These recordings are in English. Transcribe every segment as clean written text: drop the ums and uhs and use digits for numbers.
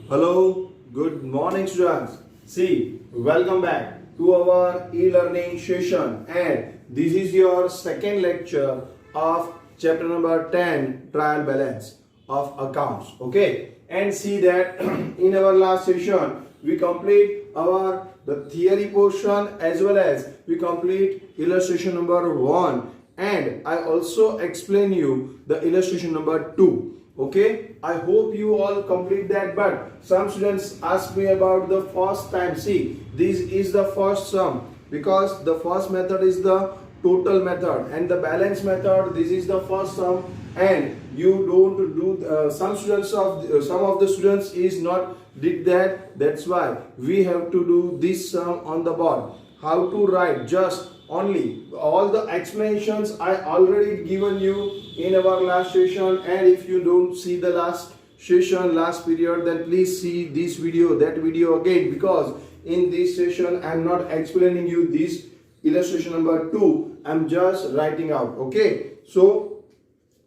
Hello, good morning students. See, welcome back to our e-learning session and this is your second lecture of chapter number 10 trial balance of accounts. Okay, and see that in our last session we complete our the theory portion as well as we complete illustration number 1 and I also explain you the illustration number 2. Okay, I hope you all complete that, but some students ask me about the first time. See, this is the first sum because the first method is the total method and the balance method, this is the first sum, and you don't do some of the students is not did that. That's why we have to do this sum on the board. How to write? Just only all the explanations I already given you in our last session, and if you don't see the last session, last period, then please see this video, that video again, because in this session I am not explaining you this illustration number 2, I am just writing out. Okay, so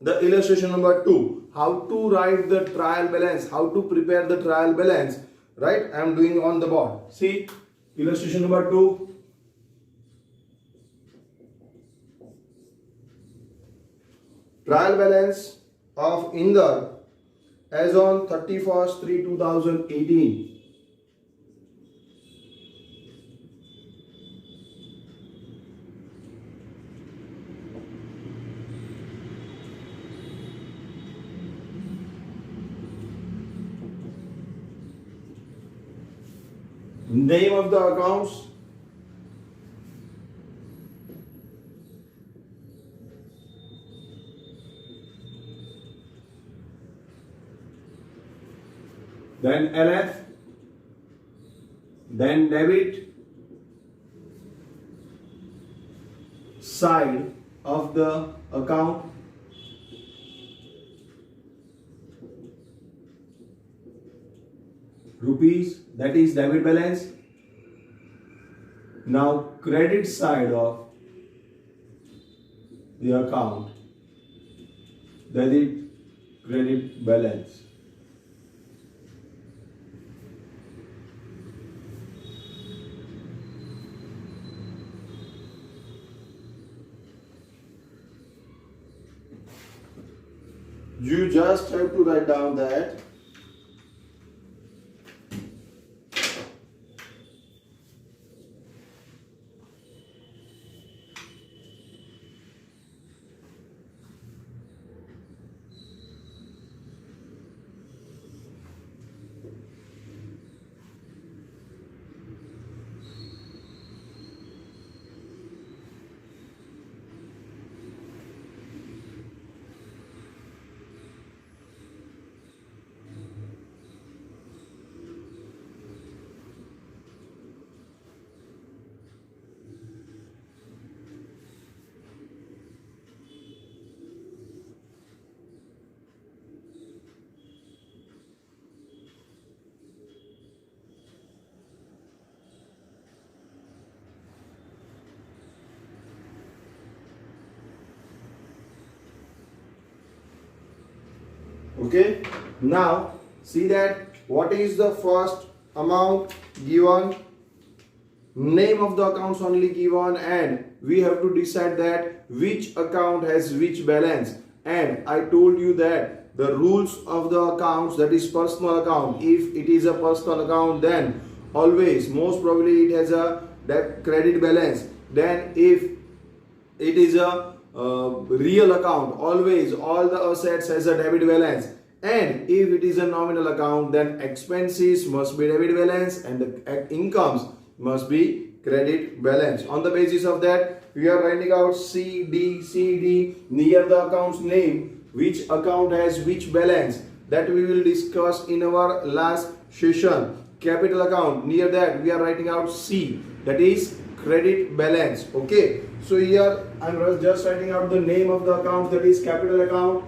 the illustration number 2, how to write the trial balance, how to prepare the trial balance, right? I am doing on the board. See, illustration number 2. Trial balance of Inder as on 31st/3/2018. Name of the accounts. Then LF, then debit side of the account, rupees, that is debit balance. Now credit side of the account, that is credit balance. You just have to write down that okay. Now see that what is the first amount given, name of the accounts only given, and we have to decide that which account has which balance. And I told you that the rules of the accounts, that is personal account, if it is a personal account then always most probably it has a credit balance. Then if it is a real account, always all the assets has a debit balance, and if it is a nominal account then expenses must be debit balance and the incomes must be credit balance. On the basis of that we are writing out CD near the account's name, which account has which balance, that we will discuss in our last session. Capital account, near that we are writing out C, that is credit balance. Okay, so here I am just writing out the name of the account, that is capital account,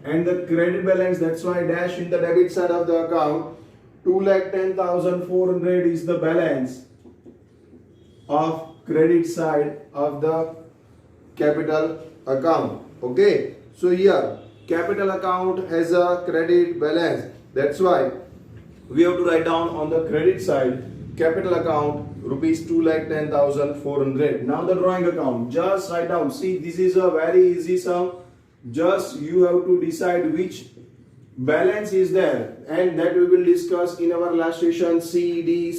and the credit balance, that's why dash in the debit side of the account. 2,10,400 is the balance of credit side of the capital account. Okay, so here capital account has a credit balance. That's why we have to write down on the credit side capital account rupees 2,10,400. Now the drawing account, just write down. See, this is a very easy sum. Just you have to decide which balance is there, and that we will discuss in our last session. CD,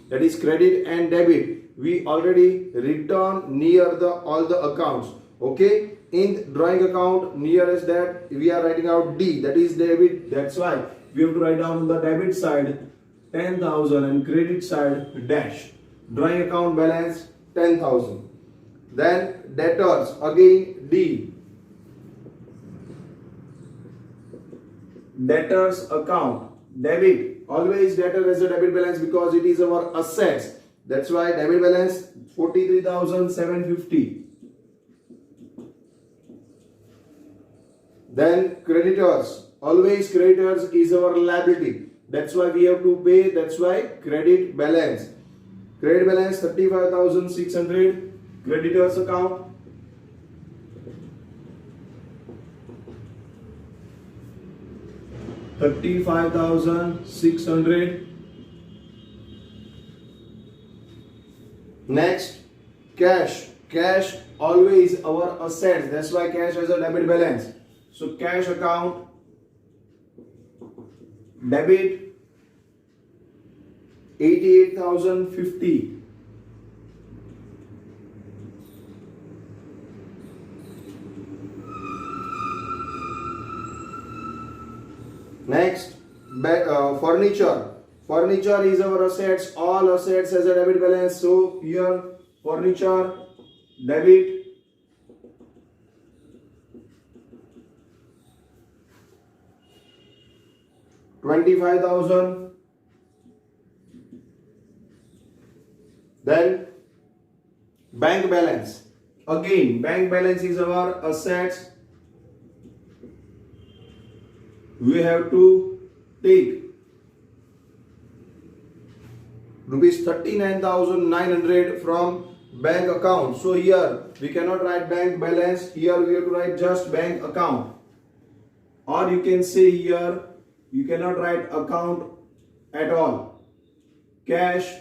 that is credit and debit. We already written near the all the accounts. Okay, in drawing account nearest that we are writing out D, that is debit. That's why we have to write down on the debit side 10,000 and credit side dash. Drawing account balance 10,000. Then debtors, again D. Debtors account, debit, always debtor has a debit balance because it is our assets. That's why debit balance 43,750. Then creditors, always creditors is our liability. That's why we have to pay. That's why credit balance. Credit balance 35,600. Creditors account 35,600. Next, cash. Cash always our assets. That's why cash has a debit balance. So cash account debit 88,050. Next, furniture. Furniture is our assets. All assets has a debit balance. So here furniture debit 25,000. Then bank balance. Again, bank balance is our assets. We have to take rupees 39,900 from bank account. So here we cannot write bank balance. Here we have to write just bank account. Or you can say here you cannot write account at all. Cash,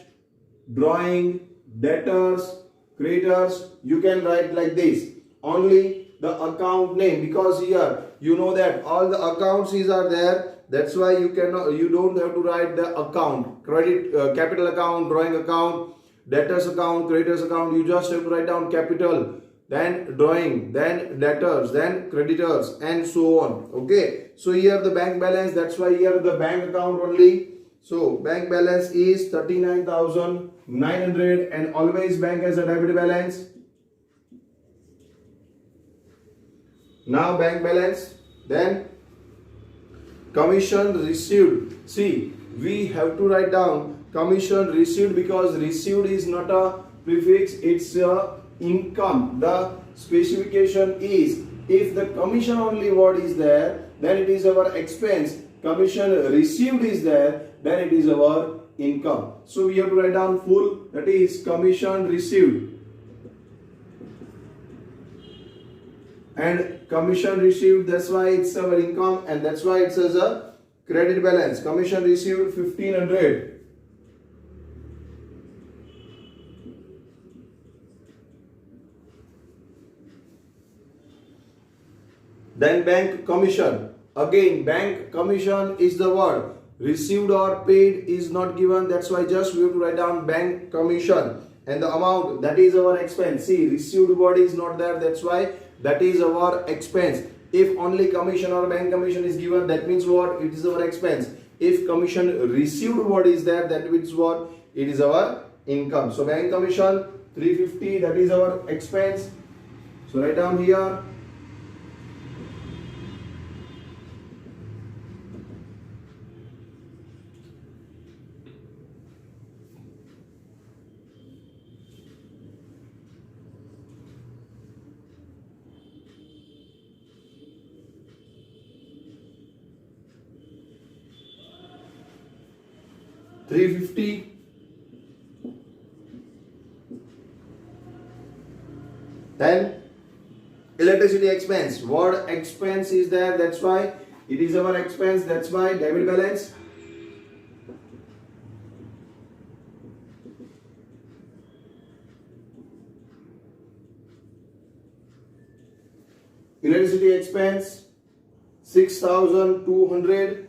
drawing, debtors, creditors, you can write like this. Only the account name, because here you know that all the accounts are there. That's why you don't have to write the account. Credit, capital account, drawing account, debtors account, creditors account. You just have to write down capital, then drawing, then debtors, then creditors, and so on. Okay. So here the bank balance. That's why here the bank account only. So bank balance is 39,900, and always bank has a debit balance. Now bank balance. Then commission received. See, we have to write down commission received because received is not a prefix, it's a income. The specification is if the commission only word is there, then it is our expense. Commission received is there, then it is our income. So we have to write down full, that is commission received. And commission received, that's why it's our income, and that's why it says a credit balance. Commission received 1,500. Then bank commission. Again, bank commission is the word. Received or paid is not given. That's why just we have to write down bank commission. And the amount, that is our expense. See, received word is not there. That's why that is our expense. If only commission or bank commission is given, that means what? It is our expense. If commission received word is there, that means what? It is our income. So bank commission 350, that is our expense. So write down here. $350. Then Electricity expense. Word expense is there, that's why it is our expense, that's why debit balance. Electricity expense 6,200.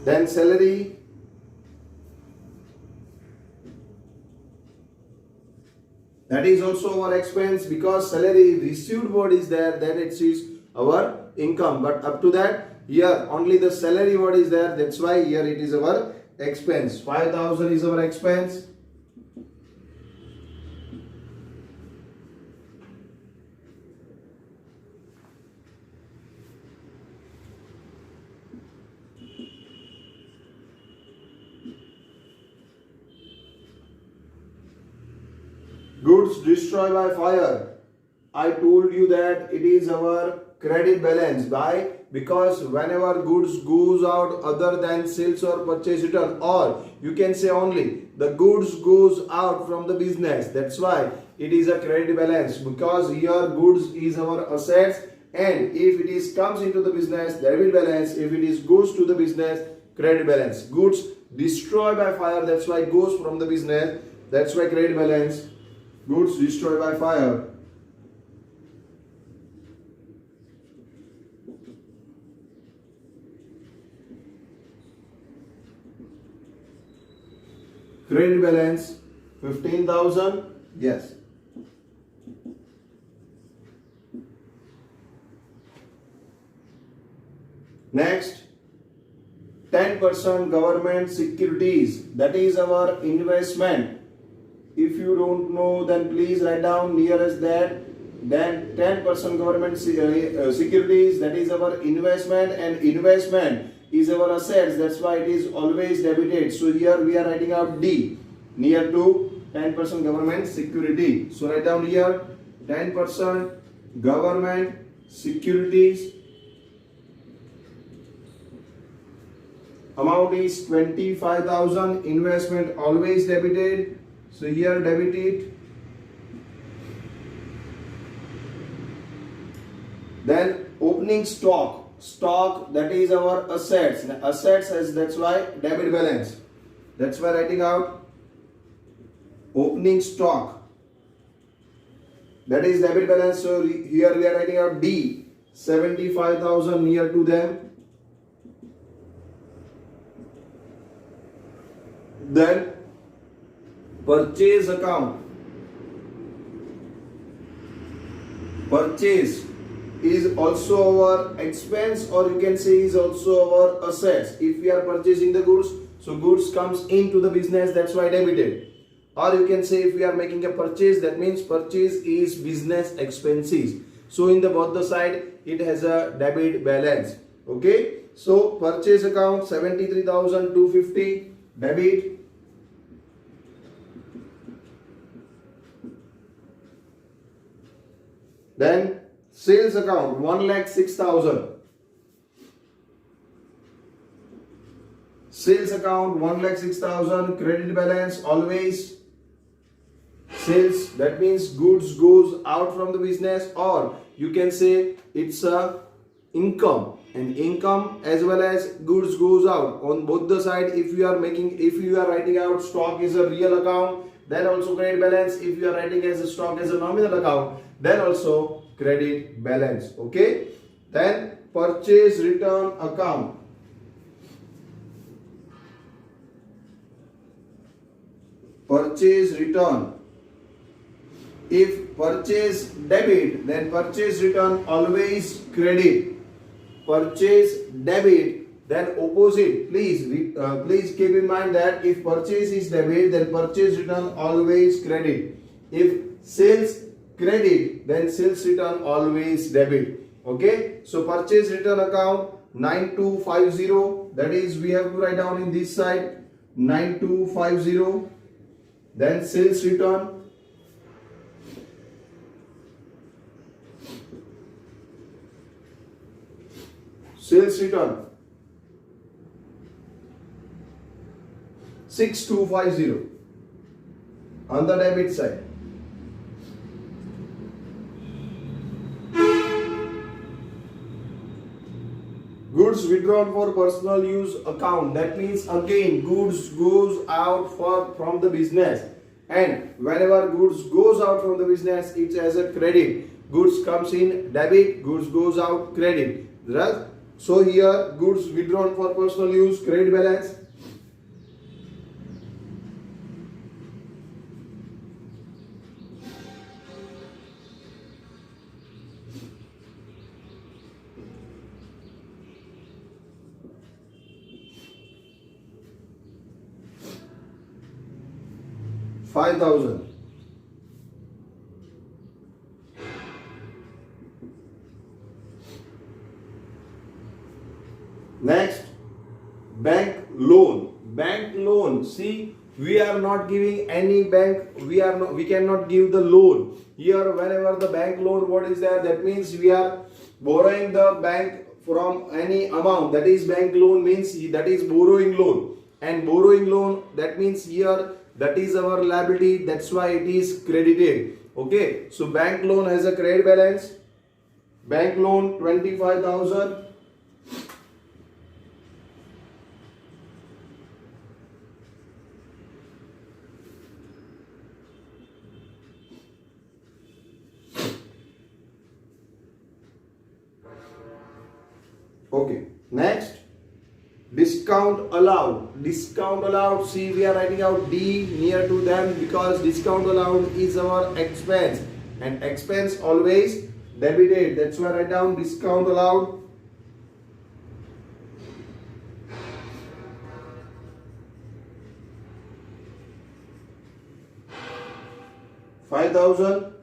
Then salary, that is also our expense, because salary received word is there, then it is our income. But up to that, here only the salary word is there, that's why here it is our expense. 5,000 is our expense. Goods destroyed by fire. I told you that it is our credit balance. Why? Because whenever goods goes out other than sales or purchase return, or you can say only the goods goes out from the business, that's why it is a credit balance, because here goods is our assets, and if it is comes into the business, debit balance. If it is goes to the business, credit balance. Goods destroyed by fire, that's why goes from the business, that's why credit balance. Goods destroyed by fire. Credit balance 15,000. Yes. Next, 10% government securities. That is our investment. If you don't know, then please write down nearest that. Then 10% government securities, that is our investment, and investment is our assets, that's why it is always debited. So here we are writing out D, near to 10% government security. So write down here 10% government securities. Amount is 25,000. Investment always debited. So here debit it. Then opening stock. Stock, that is our assets. Assets is, that's why debit balance. That's why writing out opening stock. That is debit balance. So here we are writing out D, 75,000 near to them. Then purchase account. Purchase is also our expense, or you can say is also our assets. If we are purchasing the goods, so goods comes into the business, that's why debited. Or you can say if we are making a purchase, that means purchase is business expenses. So in the both the side, it has a debit balance. Okay. So purchase account 73,250 debit. Then sales account 1,06,000. Sales account 1,06,000. Credit balance always sales. That means goods goes out from the business, or you can say it's a income, and income as well as goods goes out on both the side. If you are writing out stock is a real account, then also credit balance. If you are writing as a stock as a nominal account, then also credit balance. Okay. Then purchase return account. Purchase return. If purchase debit, then purchase return always credit. Purchase debit, then opposite. Please keep in mind that if purchase is debit, then purchase return always credit. If sales credit, then sales return always debit. Okay. So purchase return account 9250. That is, we have to write down in this side 9250. Then sales return. Sales return 6250. on the debit side. Goods withdrawn for personal use account. That means again goods goes out from the business, and whenever goods goes out from the business, it's as a credit. Goods comes in debit, goods goes out credit. Right? So here goods withdrawn for personal use, credit balance. $5,000. Next, bank loan. Bank loan. See, we are not giving any bank. We cannot give the loan here. Whenever the bank loan, what is there? That means we are borrowing the bank from any amount. That is bank loan means that is borrowing loan, and borrowing loan, that means here that is our liability. That's why it is credited. Okay. So bank loan has a credit balance. Bank loan 25,000. Okay. Next, discount allowed. Discount allowed. See, we are writing out D near to them because discount allowed is our expense, and expense always debited. That's why I write down discount allowed. $5,000.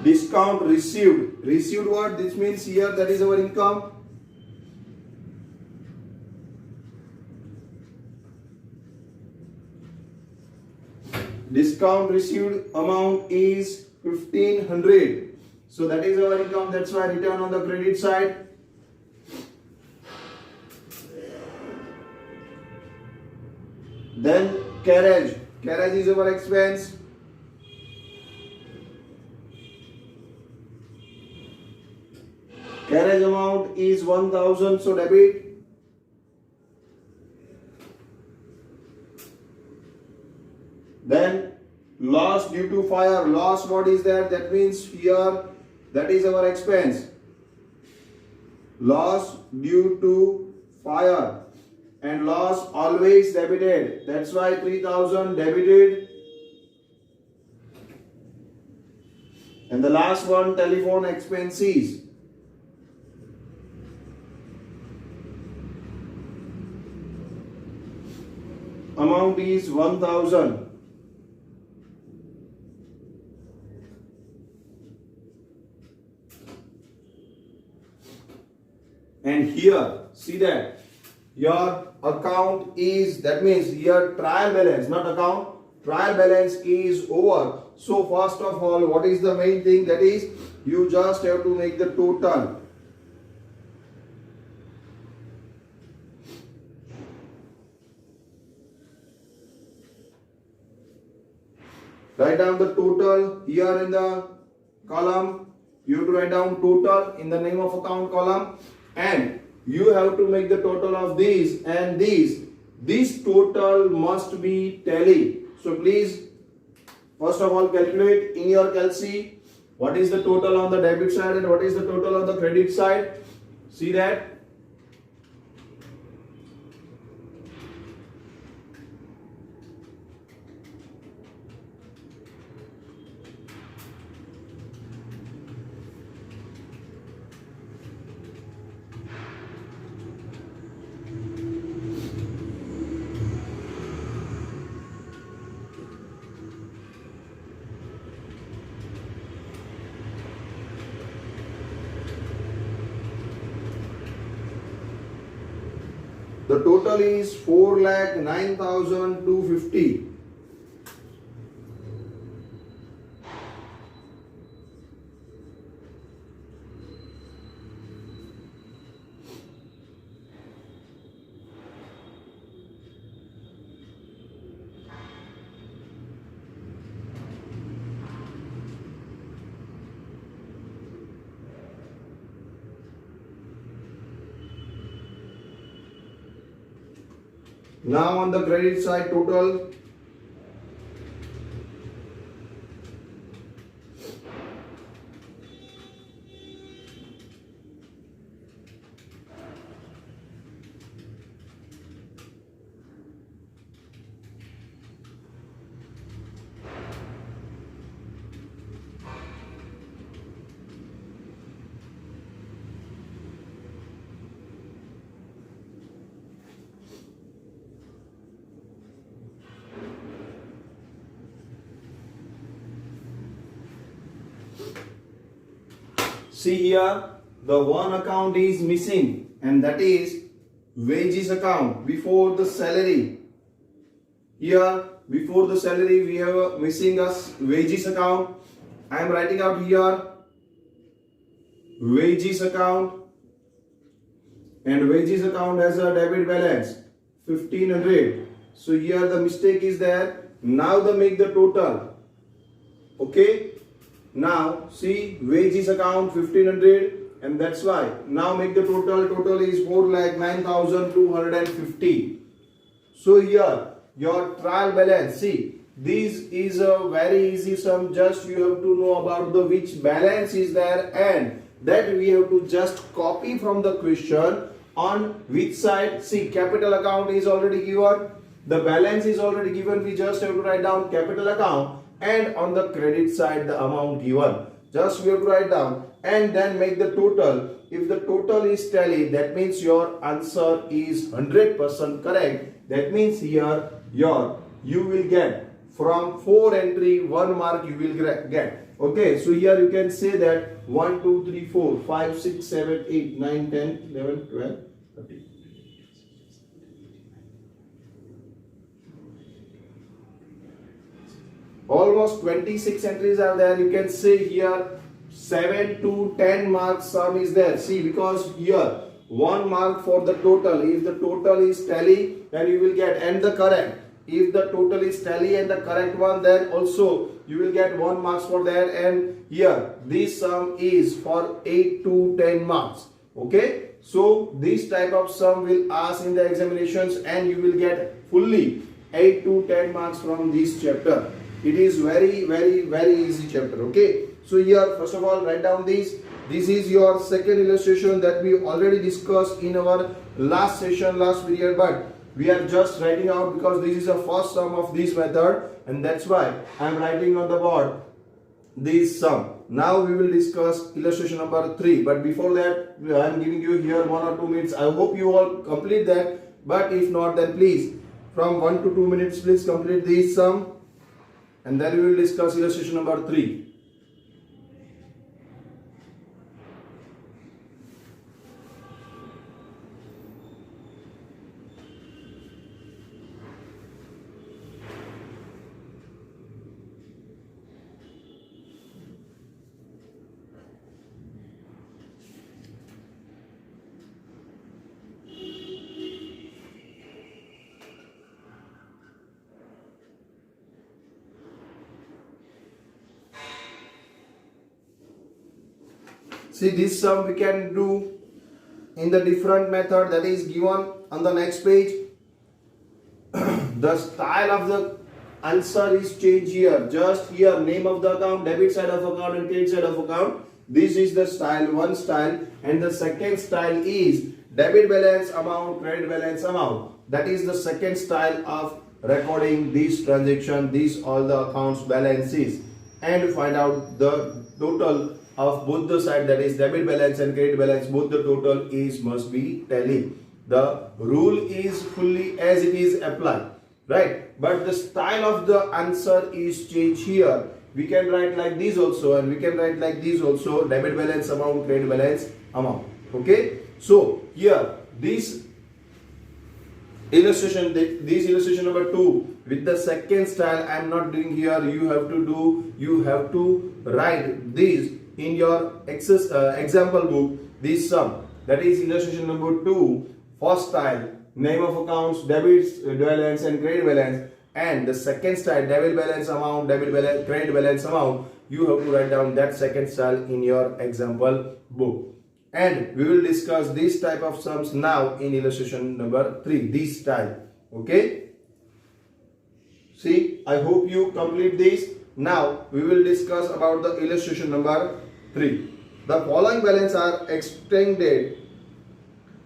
Discount received. Received what? This means here that is our income. Discount received amount is 1,500. So that is our income. That's why return on the credit side. Then carriage. Carriage is our expense. Carriage amount is 1,000, so debit. Then loss due to fire. Loss, what is that? That means here that is our expense. Loss due to fire, and loss always debited. That's why 3,000 debited. And the last one, telephone expenses. Amount is 1,000. And here, see that your account is, that means your trial balance, not account, trial balance is over. So first of all, what is the main thing? That is, you just have to make the total. Write down the total here in the column. You have to write down total in the name of account column, and you have to make the total of these and these. This total must be tally. So please, first of all, calculate in your calci what is the total on the debit side and what is the total on the credit side. See that? The total is 4,09,250. Now on the credit side, total. See here, the one account is missing, and that is wages account before the salary. Here, before the salary, we have a missing us wages account. I am writing out here wages account, and wages account has a debit balance 1500. So here the mistake is there. Now the make the total. Okay. Now see wages account 1500, and that's why now make the total. Total is 4,09,250. So here your trial balance. See, this is a very easy sum. Just you have to know about the which balance is there, and that we have to just copy from the question on which side. See, capital account is already given. The balance is already given. We just have to write down capital account. And on the credit side, the amount given. Just we have to write down and then make the total. If the total is tally, that means your answer is 100% correct. That means here you will get from 4 entry 1 mark you will get. Okay, so here you can say that 1, 2, 3, 4, 5, 6, 7, 8, 9, 10, 11, 12, 13. Almost 26 entries are there. You can say here 7 to 10 marks sum is there. See, because here 1 mark for the total. If the total is tally, then you will get, and the correct. If the total is tally and the correct one, then also you will get 1 marks for that. And here this sum is for 8 to 10 marks. Okay, so this type of sum will ask in the examinations, and you will get fully 8 to 10 marks from this chapter. It is very easy chapter. Okay, so here first of all write down this. This is your second illustration that we already discussed in our last session, last period, but we are just writing out because this is the first sum of this method, and that's why I am writing on the board this sum. Now we will discuss illustration number 3, but before that I am giving you here 1 or 2 minutes. I hope you all complete that, but if not, then please from 1 to 2 minutes please complete this sum, and then we will discuss illustration number 3. See, this sum we can do in the different method that is given on the next page. The style of the answer is changed here. Just here name of the account, debit side of account and credit side of account. This is the style, one style, and the second style is debit balance amount, credit balance amount. That is the second style of recording this transaction, these all the accounts balances, and find out the total of both the side, that is debit balance and credit balance. Both the total is must be tally. The rule is fully as it is applied, right? But the style of the answer is changed here. We can write like this also, and we can write like this also, debit balance amount, credit balance amount. Okay, so here this illustration, this illustration number 2 with the second style I am not doing here. You have to write this in your example book, this sum, that is illustration number 2, first style, name of accounts, debit balance and credit balance, and the second style, debit balance amount, debit balance, credit balance amount. You have to write down that second style in your example book. And we will discuss this type of sums now in illustration number 3, this style. Okay. See, I hope you complete this. Now we will discuss about the illustration number 3. The following balance are extended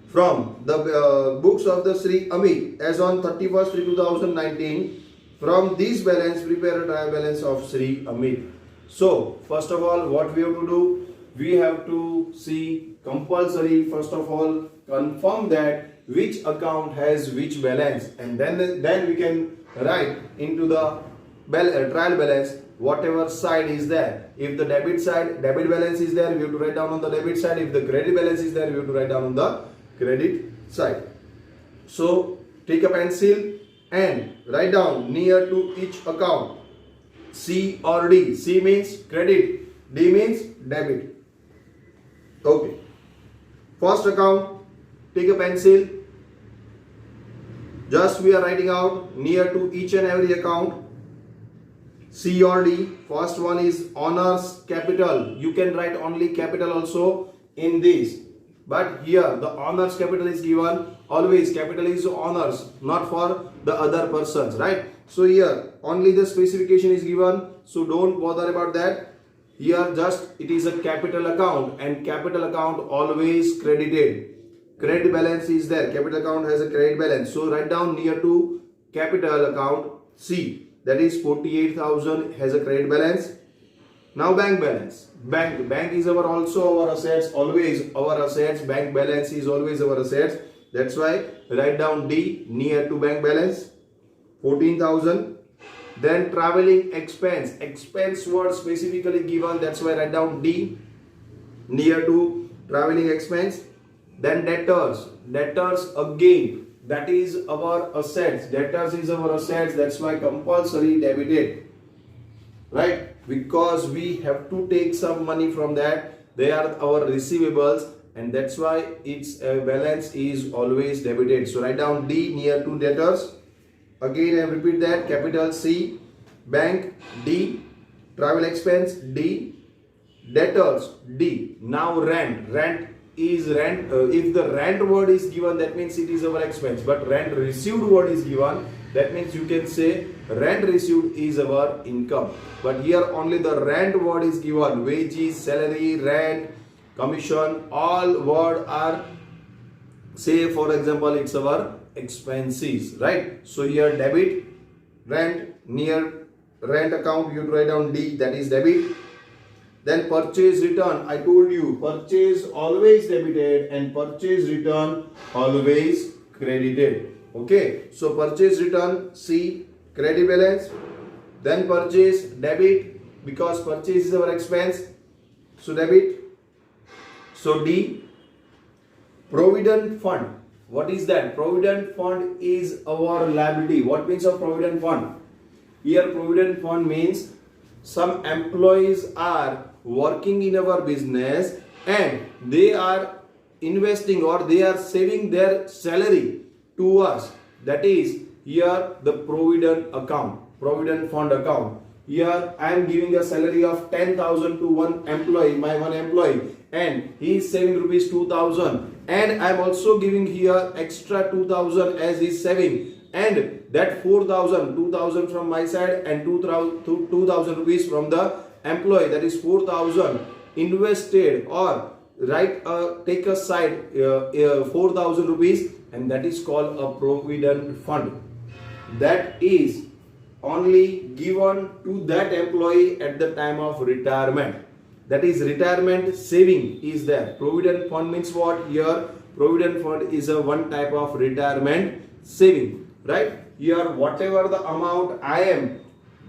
from the books of the Shree Amit as on 31st 2019. From this balance, prepare a trial balance of Shree Amit. So, first of all, what we have to do? We have to see compulsory, first of all, confirm that which account has which balance, and then we can write into the trial balance whatever side is there. If the debit balance is there, we have to write down on the debit side. If the credit balance is there, we have to write down on the credit side. So take a pencil and write down near to each account C or D. C means credit, D means debit. Okay. First account, take a pencil. Just we are writing out near to each and every account C or D. First one is honors capital. You can write only capital also in this. But here the honors capital is given. Always capital is honors, not for the other persons, right? So here only the specification is given. So don't bother about that. Here just it is a capital account, and capital account always credited. Credit balance is there. Capital account has a credit balance. So write down near to capital account C. That is 48,000 has a credit balance. Now bank balance. Bank is also our assets. Always our assets. Bank balance is always our assets. That's why write down D near to bank balance 14,000. Then traveling expense. Expense word specifically given. That's why write down D near to traveling expense. Then debtors. Debtors again. That is our assets. Debtors is our assets. That's why compulsory debited. Right? Because we have to take some money from that. They are our receivables, and that's why its balance is always debited. So write down D near to debtors. Again I repeat that. Capital C, bank D, travel expense D, debtors D. Now rent. Rent is rent. If the rent word is given, that means it is our expense. But rent received word is given, that means you can say rent received is our income. But here only the rent word is given. Wages, salary, rent, commission, all word are, say for example, it's our expenses, right? So here debit, rent, near rent account, you write down D, that is debit. Then purchase return. I told you purchase always debited and purchase return always credited. Okay. So purchase return C, credit balance. Then purchase debit, because purchase is our expense. So debit. So D. Provident fund. What is that? Provident fund is our liability. What means of provident fund? Here provident fund means some employees are working in our business and they are investing or they are saving their salary to us. That is here the provident account, provident fund account. Here I am giving a salary of 10,000 to one employee, my one employee, and he is saving rupees 2,000, and I am also giving here extra 2,000 as he is saving, and that 4,000, 2,000 from my side and 2,000 rupees from the employee, that is 4,000 invested, or take a side 4,000 rupees, and that is called a provident fund. That is only given to that employee at the time of retirement. That is retirement saving is there. Provident fund means what? Here provident fund is a one type of retirement saving, right? Here whatever the amount I am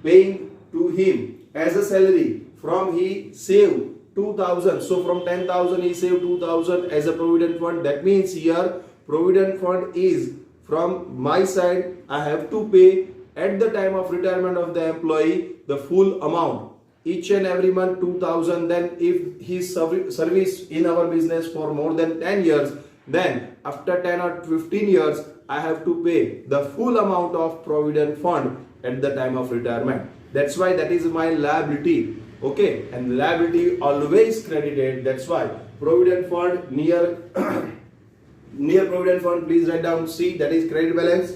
paying to him as a salary, from he saved 2,000, so from 10,000 he saved 2,000 as a provident fund. That means here provident fund is from my side, I have to pay at the time of retirement of the employee the full amount each and every month 2,000. Then if his service in our business for more than 10 years, then after 10 or 15 years I have to pay the full amount of provident fund at the time of retirement. That's why that is my liability. Okay, and liability always credited. That's why provident fund near near provident fund, please write down C, that is credit balance.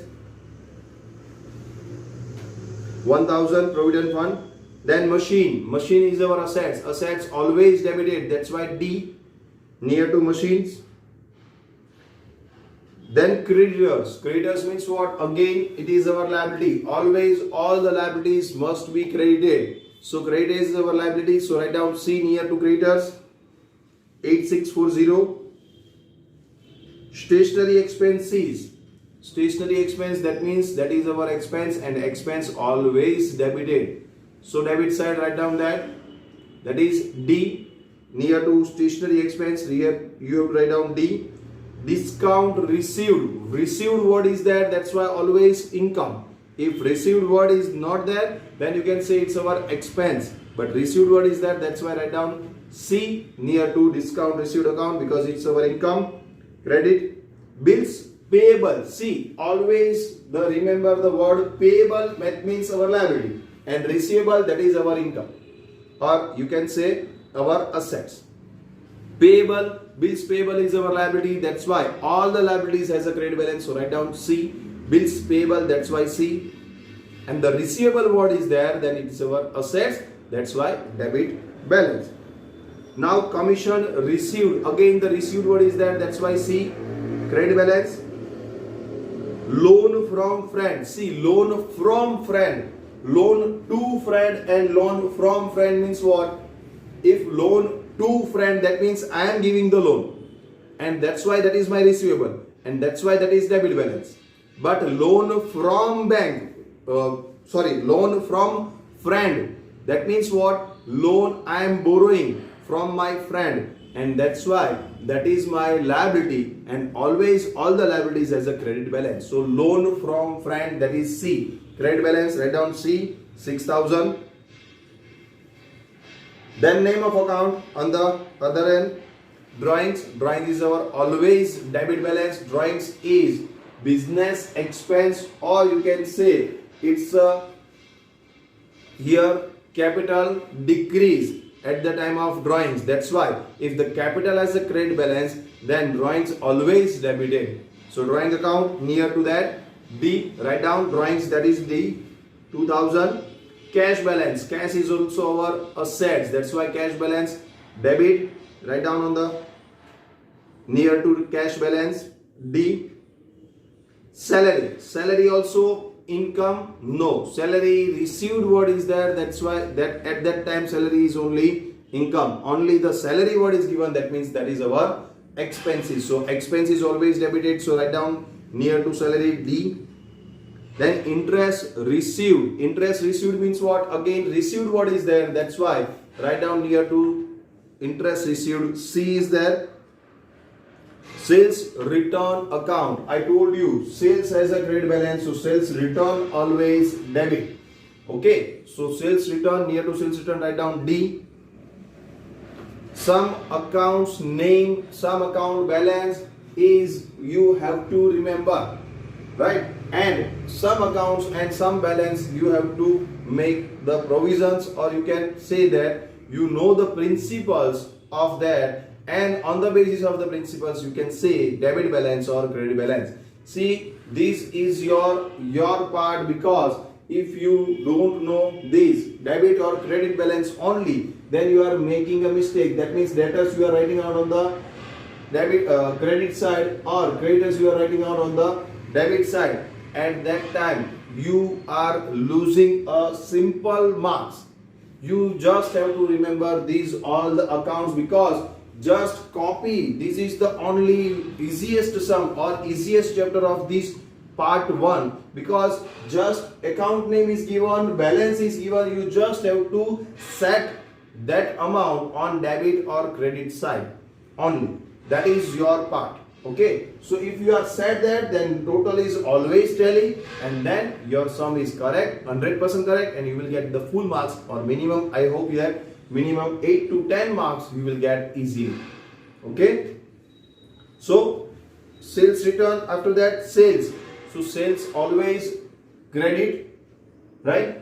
1000 provident fund. Then machine is our assets always debited, that's why D, near to machines. Then creditors means what? Again it is our liability, always all the liabilities must be credited. So credit is our liability, so write down C near to creditors. 8640. Stationery expenses, that means that is our expense, and expense always debited. So debit side write down that is D near to stationery expense. Here you have to write down D. Discount received word is there, that's why always income. If received word is not there, then you can say it's our expense, but received word is there, that's why write down C near to discount received account, because it's our income. Credit. Bills payable, see, always remember the word payable, that means our liability, and receivable, that is our income, or you can say our assets. Payable, bills payable is our liability, that's why all the liabilities has a credit balance, so write down C. Bills payable, that's why C. And the receivable word is there, then it's our assets, that's why debit balance. Now commission received, again the received word is there, that's why C. Credit balance. Loan from friend, see, loan from friend, loan to friend and loan from friend means what? If loan to friend, that means I am giving the loan, and that's why that is my receivable, and that's why that is debit balance. But loan from bank, loan from friend, that means what? Loan I am borrowing from my friend, and that's why that is my liability, and always all the liabilities has a credit balance. So loan from friend, that is C. Credit balance, write down C, 6000. Then name of account on the other end. Drawings is our always debit balance. Drawings is business expense, or you can say it's here capital decrease at the time of drawings. That's why if the capital has a credit balance, then drawings always debited. So drawing account near to that D, write down drawings, that is D, 2000. Cash balance, cash is also our assets, that's why cash balance debit, write down on the near to cash balance D. Salary also income, no, salary received word is there, that's why that at that time salary is only income, only the salary word is given, that means that is our expenses. So expense is always debited, so write down near to salary D. Then interest received means what? Again received word is there, that's why write down near to interest received C is there. Sales return account, I told you sales has a credit balance, so sales return always debit. Okay, so sales return, near to sales return write down D. Some accounts name, some account balance is, you have to remember, right? And some accounts and some balance you have to make the provisions, or you can say that you know the principles of that, and on the basis of the principles you can say debit balance or credit balance. See, this is your part, because if you don't know this debit or credit balance only, then you are making a mistake. That means debtors you are writing out on the debit credit side, or creditors you are writing out on the debit side. At that time you are losing a simple marks. You just have to remember these all the accounts, because just copy. This is the only easiest sum or easiest chapter of this part 1, because just account name is given, balance is given, you just have to set that amount on debit or credit side only. That is your part. Okay, so if you are set that, then total is always tally, and then your sum is correct, 100% correct, and you will get the full marks, or minimum, I hope you have minimum 8 to 10 marks you will get easily. Okay, so sales return, after that sales, so sales always credit, right?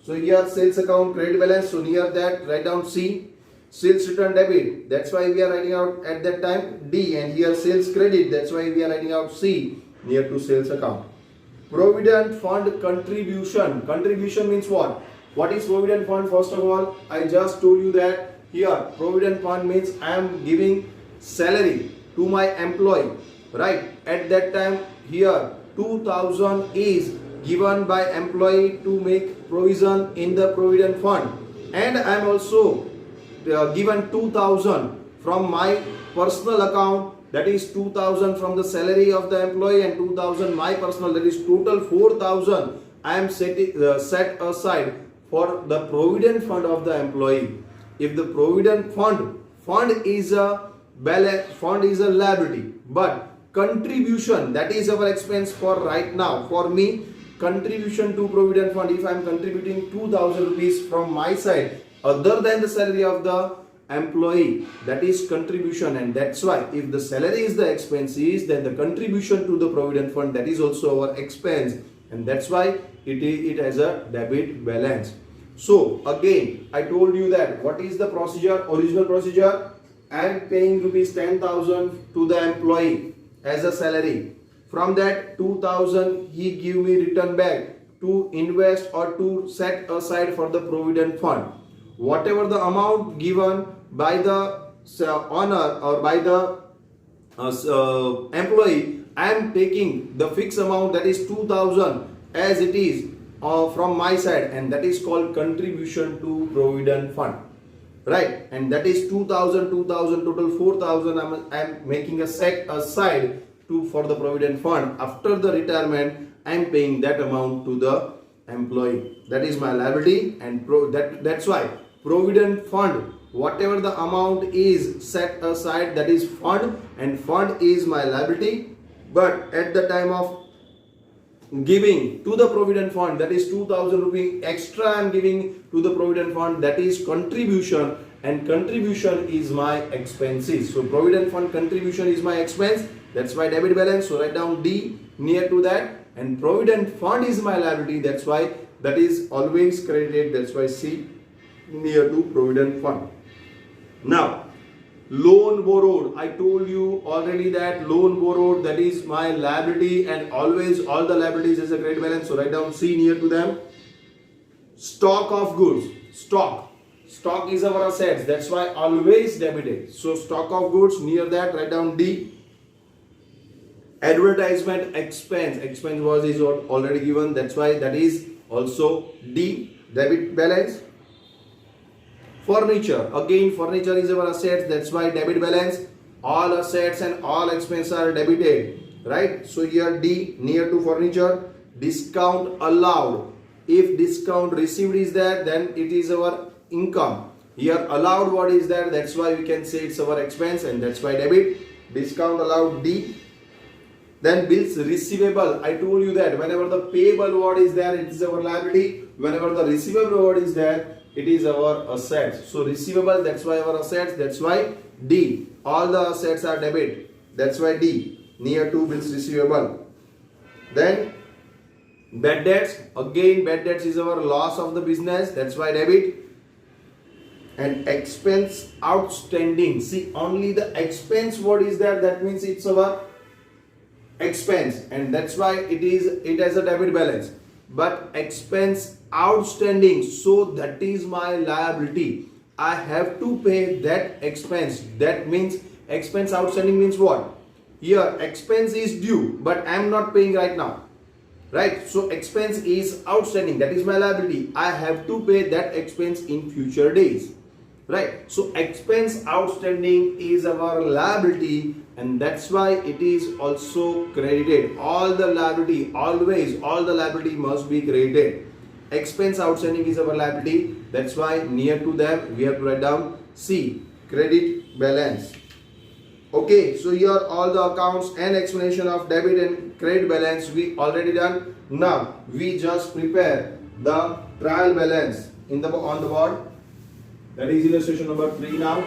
So here sales account credit balance, so near that write down C. Sales return debit, that's why we are writing out at that time D, and here sales credit, that's why we are writing out C near to sales account. Provident fund contribution. Contribution means what? What is provident fund? First of all, I just told you that here provident fund means I am giving salary to my employee, right? At that time here 2000 is given by employee to make provision in the provident fund, and I am also given 2000 from my personal account, that is 2000 from the salary of the employee and 2000 my personal, that is total 4000 I am set aside for the provident fund of the employee. If the provident fund is a balance, fund is a liability, but contribution, that is our expense for right now. For me, contribution to provident fund, if I am contributing 2000 rupees from my side other than the salary of the employee, that is contribution, and that's why if the salary is the expenses, then the contribution to the provident fund, that is also our expense, and that's why it has a debit balance. So again I told you that what is the procedure, original procedure. I am paying rupees 10,000 to the employee as a salary. From that 2000 he give me return back to invest or to set aside for the provident fund. Whatever the amount given by the owner or by the employee, I am taking the fixed amount, that is 2000 as it is from my side, and that is called contribution to provident fund, right? And that is 2000 total 4000 I am making a set aside to for the provident fund. After the retirement I am paying that amount to the employee. That is my liability, and that's why provident fund, whatever the amount is set aside, that is fund, and fund is my liability. But at the time of giving to the provident fund, that is 2000 rupees extra I am giving to the provident fund, that is contribution, and contribution is my expenses. So provident fund contribution is my expense, that's my debit balance. So write down D near to that, and provident fund is my liability, that's why that is always credited, that's why C near to provident fund. Now loan borrowed, I told you already that loan borrowed, that is my liability, and always all the liabilities is a credit balance. So write down C near to them. Stock of goods, stock is our assets, that's why always debited. So stock of goods, near that write down D. Advertisement expense was is already given, that's why that is also D, debit balance. Furniture, again furniture is our assets, that's why debit balance. All assets and all expenses are debited, right? So here D near to furniture. Discount allowed, if discount received is there, then it is our income. Here allowed what is there, that's why we can say it's our expense, and that's why debit. Discount allowed D. Then bills receivable, I told you that whenever the payable word is there, it is our liability. Whenever the receivable word is there, it is our assets. So receivable, that's why our assets, that's why D. All the assets are debit, that's why D near to bills receivable. Then bad debts, again bad debts is our loss of the business, that's why debit. And expense outstanding, see only the expense word is there, that means it's our expense, and that's why it has a debit balance. But expense outstanding, so that is my liability, I have to pay that expense. That means expense outstanding means what? Here expense is due, but I am not paying right now, right? So expense is outstanding, that is my liability, I have to pay that expense in future days, right? So expense outstanding is our liability, and that's why it is also credited. All the liability, always all the liability must be credited. Expense outstanding is our liability, that's why near to them we have to write down C, credit balance. Okay, so here all the accounts and explanation of debit and credit balance we already done. Now we just prepare the trial balance on the board, that is illustration number 3 now.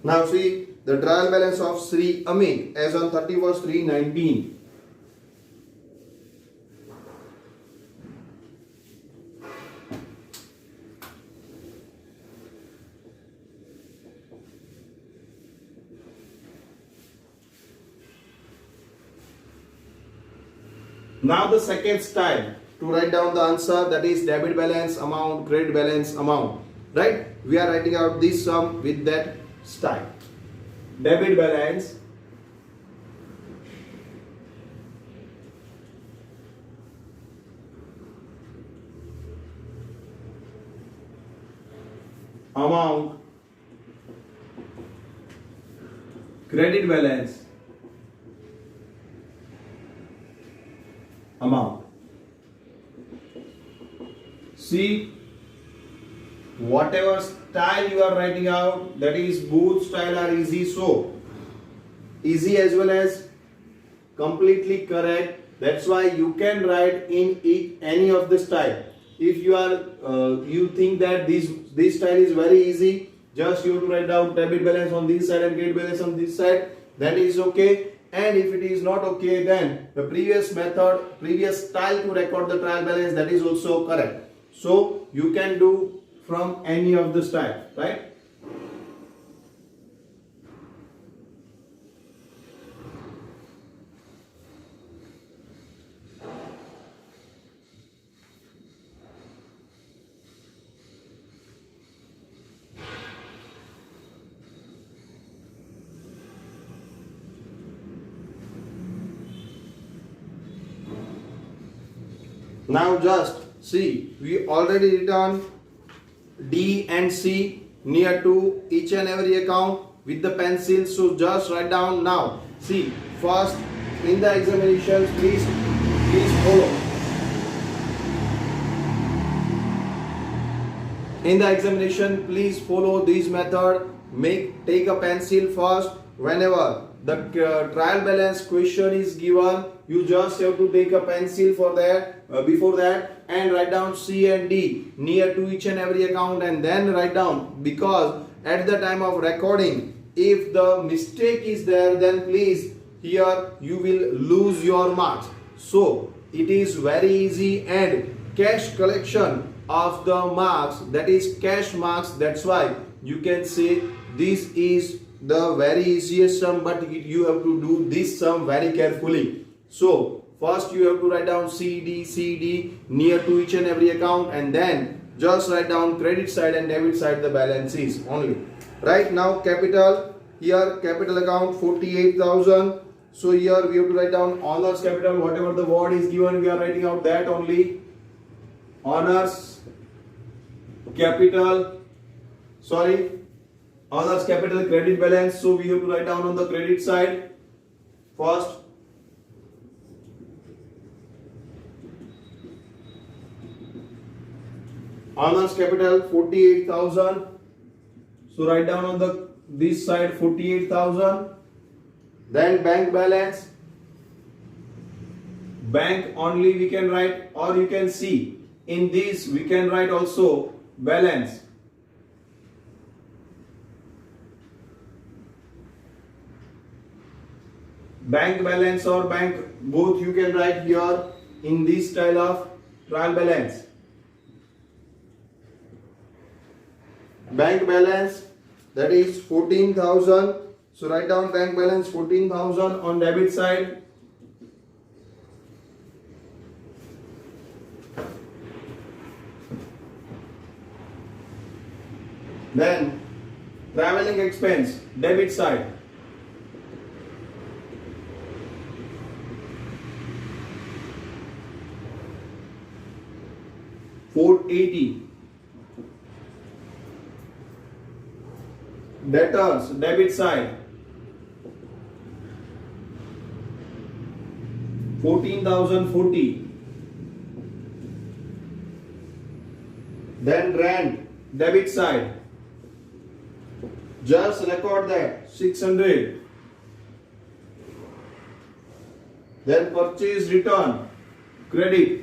Now see the trial balance of Shree Amit as on 31st/3/19. Now the second style to write down the answer, that is debit balance amount, credit balance amount. Right? We are writing out this sum with that style. Debit balance amount, credit balance amount. See, whatever style you are writing out, that is both style are easy, so easy as well as completely correct. That's why you can write in any of the style. If you are you think that this style is very easy, just you have to write down debit balance on this side and credit balance on this side, then it is okay. And if it is not okay, then the previous method, previous style to record the trial balance, that is also correct. So you can do from any of the style, right? Now just see, we already written D and C near to each and every account with the pencil. So just write down now. See, first in the examinations, please follow. In the examination, please follow this method. Take a pencil first. Whenever the trial balance question is given, you just have to take a pencil for that before that and write down C and D near to each and every account, and then write down, because at the time of recording, if the mistake is there, then please here you will lose your marks. So it is very easy, and cash collection of the marks, that is cash marks. That's why you can say this is the very easiest sum, but you have to do this sum very carefully. So first you have to write down CD near to each and every account, and then just write down credit side and debit side the balances only. Right now capital, here capital account 48,000. So here we have to write down honors capital, whatever the word is given we are writing out that only. Honors capital credit balance. So we have to write down on the credit side first. Honors capital 48,000. So write down on this side 48,000. Then bank balance. Bank only we can write, or you can see in this we can write also balance. Bank balance or bank, both you can write here in this style of trial balance. Bank balance, that is 14,000. So write down bank balance 14,000 on debit side. Then traveling expense, debit side. $480. Debtors, debit side. 14,040. Then rent, debit side. Just record that 600. Then purchase return, credit.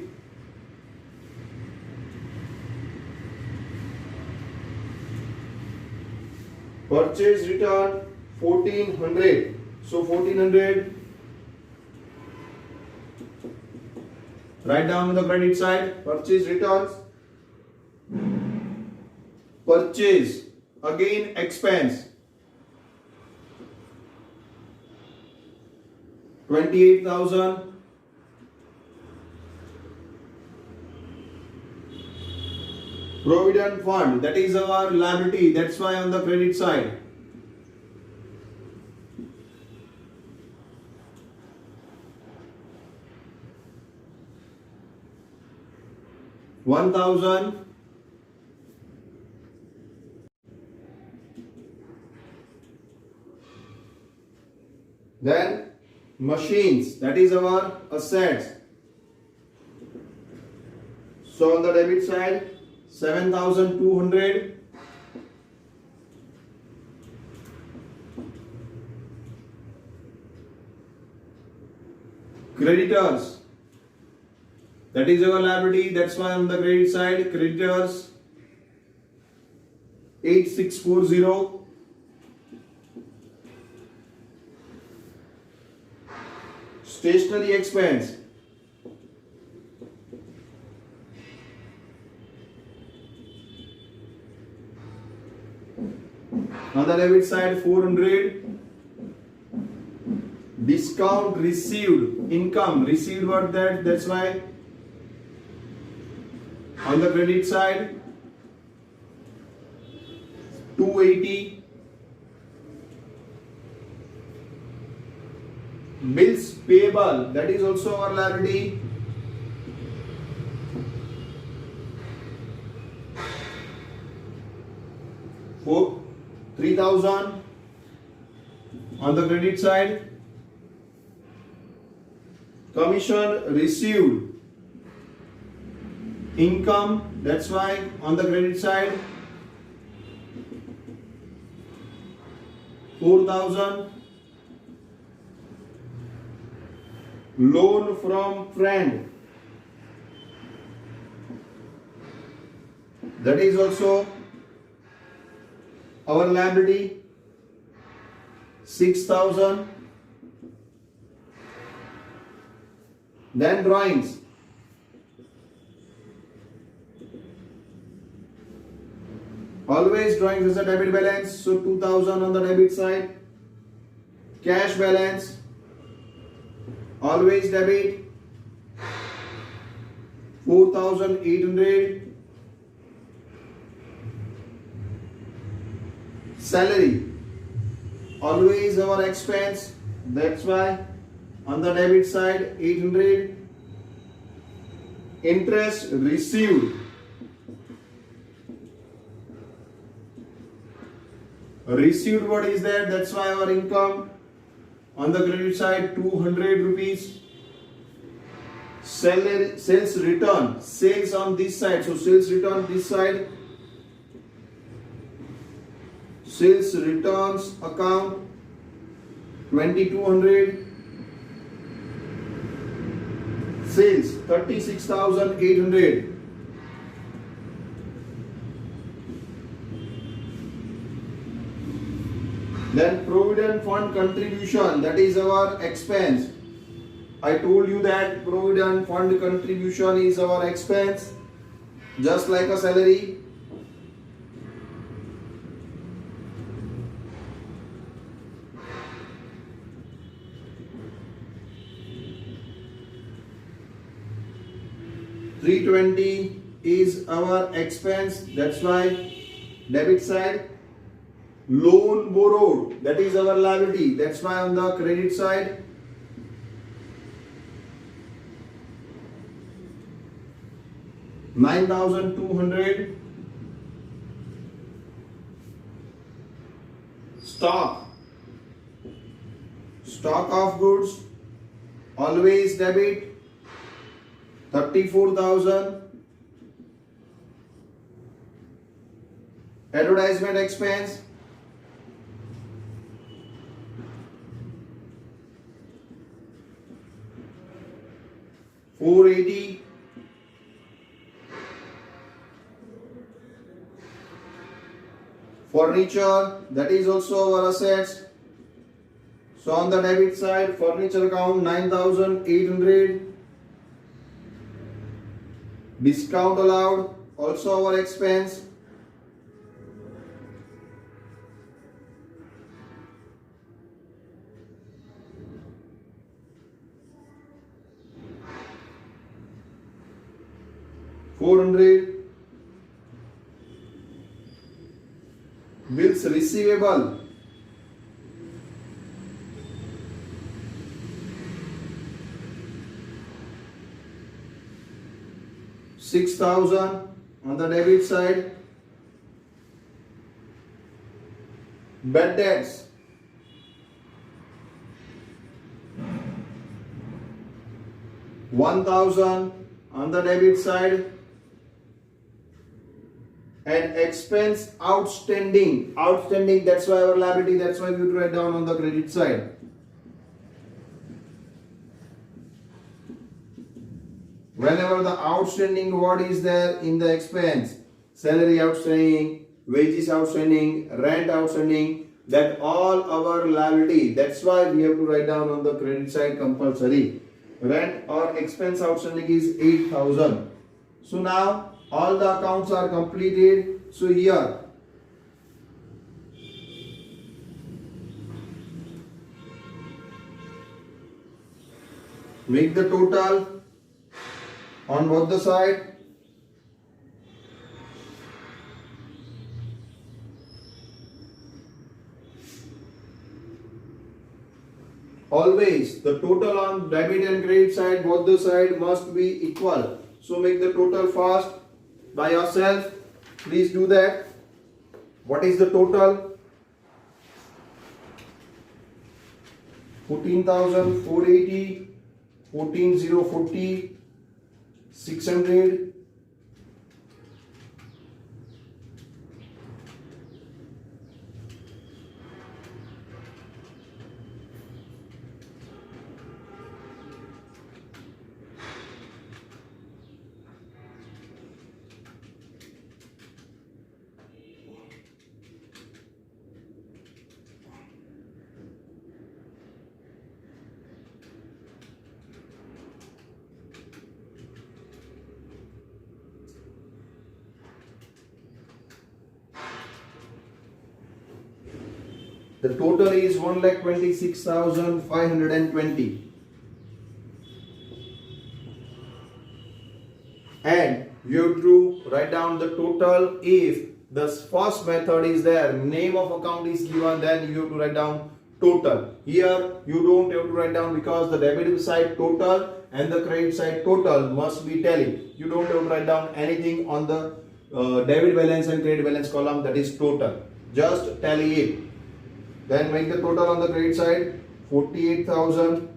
Purchase return 1400. So 1400. Write down on the credit side. Purchase returns. Purchase again expense 28,000. Provident fund, that is our liability, that's why on the credit side. $1,000. Then machines, that is our assets. So on the debit side 7,200. Creditors, that is our liability, that's why on the credit side creditors 8640. Stationery expense on the debit side 400. Discount received, income received, what that's why on the credit side 280. Bills payable, that is also our liability, 3,000 on the credit side. Commission received, income, that's why on the credit side 4,000. Loan from friend, that is also our liability, 6,000. Then drawings, always drawings is a debit balance, so 2,000 on the debit side. Cash balance, always debit, 4,800. Salary, always our expense, that's why on the debit side 800. Interest received, received, what is that, that's why our income on the credit side 200 rupees. Sales return, sales on this side, so sales return this side, sales returns account 2,200. Sales 36,800. Then provident fund contribution, that is our expense. I told you that provident fund contribution is our expense, just like a salary. $320 is our expense, that's why debit side. Loan borrowed, that is our liability, that's why on the credit side. $9,200. Stock, stock of goods, always debit, 34,000. Advertisement expense, $480. Furniture, that is also our assets. So on the debit side, furniture account 9,800. Discount allowed, also our expense. $400. Bills receivable. $6,000 on the debit side. Bad debts. $1,000 on the debit side. And expense outstanding. Outstanding, that's why our liability, that's why we write down on the credit side. Whenever the outstanding word is there in the expense, salary outstanding, wages outstanding, rent outstanding, that all our liability. That's why we have to write down on the credit side compulsory. Rent or expense outstanding is 8,000. So now all the accounts are completed. So here make the total on both the side. Always the total on debit and credit side, both the side must be equal. So make the total fast by yourself. Please do that. What is the total? 14,480, 14,040, 600. The total is 1,26,520. And you have to write down the total. If the first method is there, name of account is given, then you have to write down total. Here you don't have to write down because the debit side total and the credit side total must be tally. You don't have to write down anything on the debit balance and credit balance column, that is total. Just tally it. Then make the total on the credit side 48,000.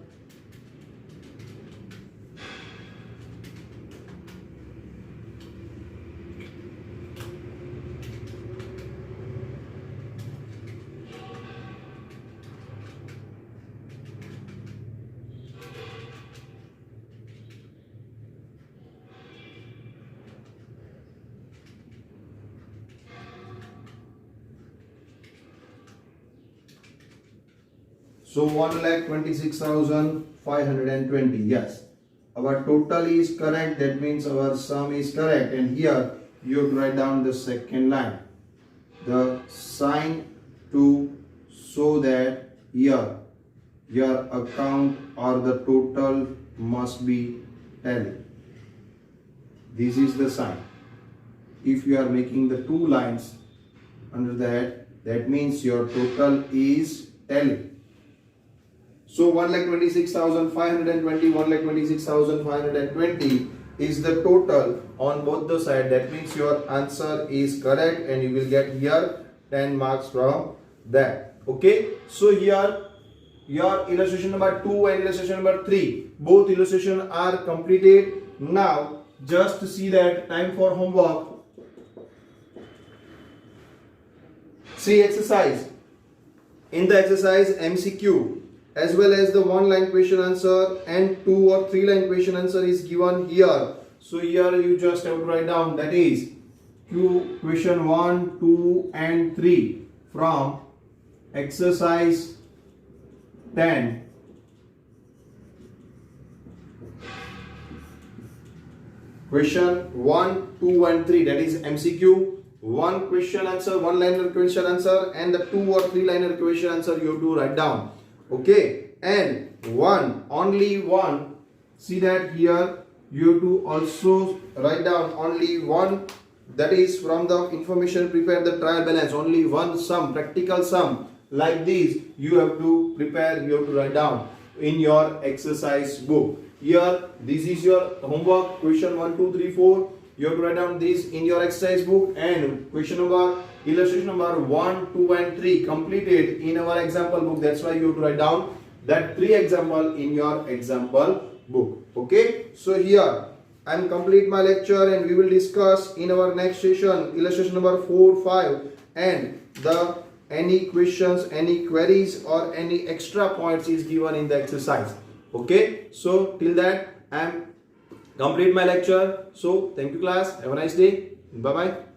So 1,26,520. Yes, our total is correct. That means our sum is correct. And here you have to write down the second line, the sign to show that here your account or the total must be tally. This is the sign. If you are making the two lines under that, that means your total is tally. So 1,26,520, 1,26,520 is the total on both the side. That means your answer is correct and you will get here 10 marks from that. Okay. So here your illustration number 2 and illustration number 3, both illustrations are completed. Now just see that time for homework. See exercise. In the exercise MCQ, as well as the one line question answer and 2 or 3 line question answer is given here. So here you just have to write down, that is question 1, 2 and 3 from exercise 10. Question 1, 2 and 3, that is MCQ. One question answer, one liner question answer, and the 2 or 3 liner question answer you have to write down. Okay, and only one, see that here you have to also write down only one, that is from the information prepare the trial balance, only one sum, practical sum like this you have to prepare, you have to write down in your exercise book. Here this is your homework, question 1, 2, 3, 4. You have to write down this in your exercise book, and illustration number 1, 2 and 3 completed in our example book. That's why you have to write down that 3 example in your example book. Okay, so here I am complete my lecture, and we will discuss in our next session illustration number 4, 5 and the any questions, any queries or any extra points is given in the exercise. Okay, so till that I am complete my lecture. So thank you class, have a nice day, bye bye.